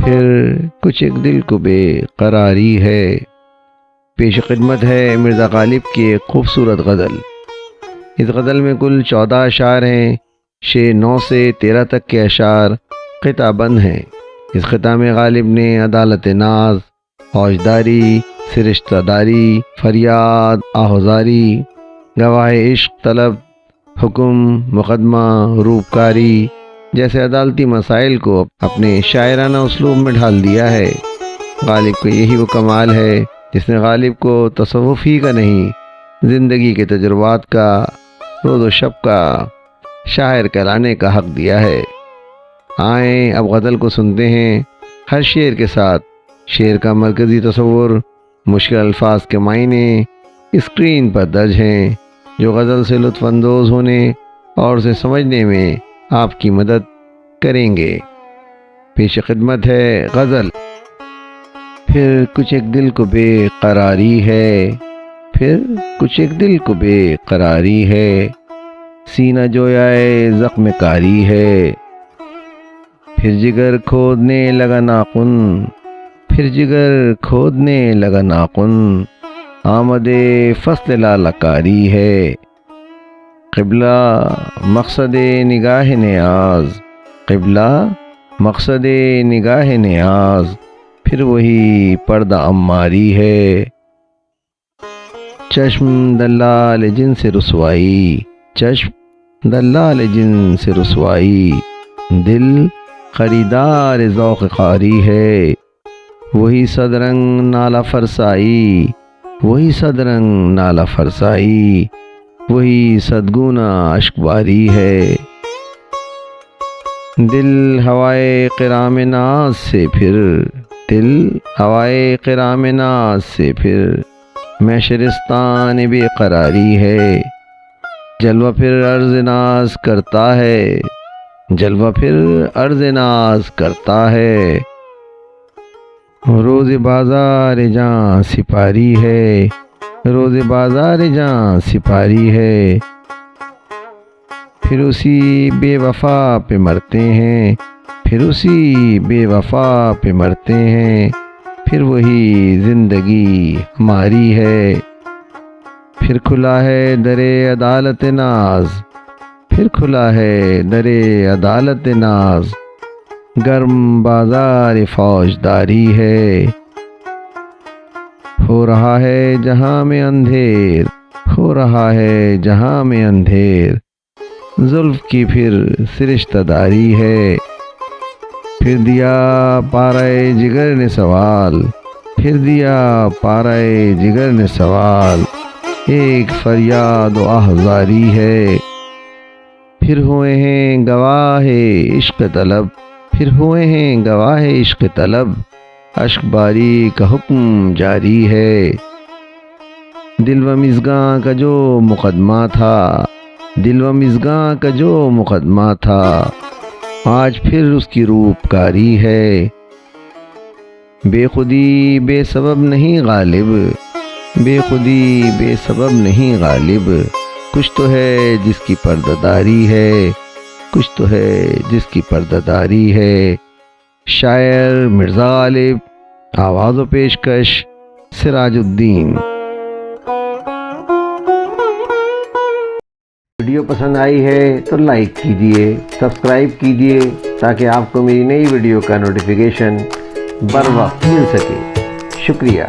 پھر کچھ ایک دل کو بے قراری ہے۔ پیش خدمت ہے مرزا غالب کی ایک خوبصورت غزل۔ اس غزل میں کل 14 اشعار ہیں۔ شے 9 سے 13 تک کے اشعار قطع بند ہیں۔ اس قطع میں غالب نے عدالت ناز، فوجداری، سرشتہ داری، فریاد، آہوزاری، گواہ عشق طلب، حکم، مقدمہ، روپکاری جیسے عدالتی مسائل کو اپنے شاعرانہ اسلوب میں ڈھال دیا ہے۔ غالب کا یہی وہ کمال ہے جس نے غالب کو تصوف ہی کا نہیں، زندگی کے تجربات کا، روز و شب کا شاعر کہلانے کا حق دیا ہے۔ آئیں اب غزل کو سنتے ہیں۔ ہر شعر کے ساتھ شعر کا مرکزی تصور، مشکل الفاظ کے معنی اسکرین پر درج ہیں جو غزل سے لطف اندوز ہونے اور اسے سمجھنے میں آپ کی مدد کریں گے۔ پیش خدمت ہے غزل۔ پھر کچھ ایک دل کو بے قراری ہے، پھر کچھ ایک دل کو بے قراری ہے، سینہ جویائے زخم کاری ہے، پھر جگر کھودنے لگا ناخن، پھر جگر کھودنے لگا ناخن، آمد فصل لالکاری ہے، قبلہ مقصد نگاہ نیاز، قبلہ مقصد نگاہ نیاز، پھر وہی پردہ عماری ہے، چشم دلال جن سے رسوائی، چشم دلال جن سے رسوائی، دل خریدار ذوق خاری ہے، وہی صدرنگ نالہ فرسائی، وہی صدرنگ نالہ فرسائی، وہی صدگونہ اشک باری ہے، دل ہوائے قرام ناز سے پھر، دل ہوائے قرام ناز سے پھر معشرستان بے قراری ہے، جلوہ پھر عرض ناز کرتا ہے، جلوہ پھر عرض ناز کرتا ہے، روز بازار جاں سپاری ہے، روز بازار جاں سپاری ہے، پھر اسی بے وفا پہ مرتے ہیں، پھر اسی بے وفا پہ مرتے ہیں، پھر وہی زندگی ہماری ہے، پھر کھلا ہے در عدالت ناز، پھر کھلا ہے در عدالت ناز، گرم بازار فوجداری ہے، ہو رہا ہے جہاں میں اندھیر، ہو رہا ہے جہاں میں اندھیر، زلف کی پھر سرشتہ داری ہے، پھر دیا پارے جگر نے سوال، پھر دیا پارے جگر نے سوال، ایک فریاد و آہزاری ہے، پھر ہوئے ہیں گواہ عشق طلب، پھر ہوئے ہیں گواہ عشق طلب، اشک باری کا حکم جاری ہے، دل و مژگاں کا جو مقدمہ تھا، دل و مژگاں کا جو مقدمہ تھا، آج پھر اس کی روپکاری ہے، بے خودی بے سبب نہیں غالب، بے خودی بے سبب نہیں غالب، کچھ تو ہے جس کی پردہ داری ہے، کچھ تو ہے جس کی پردہ داری ہے۔ شاعر مرزا غالب، آواز و پیشکش سراج الدین۔ ویڈیو پسند آئی ہے تو لائک کیجئے، سبسکرائب کیجئے تاکہ آپ کو میری نئی ویڈیو کا نوٹیفیکیشن بر وقت مل سکے۔ شکریہ۔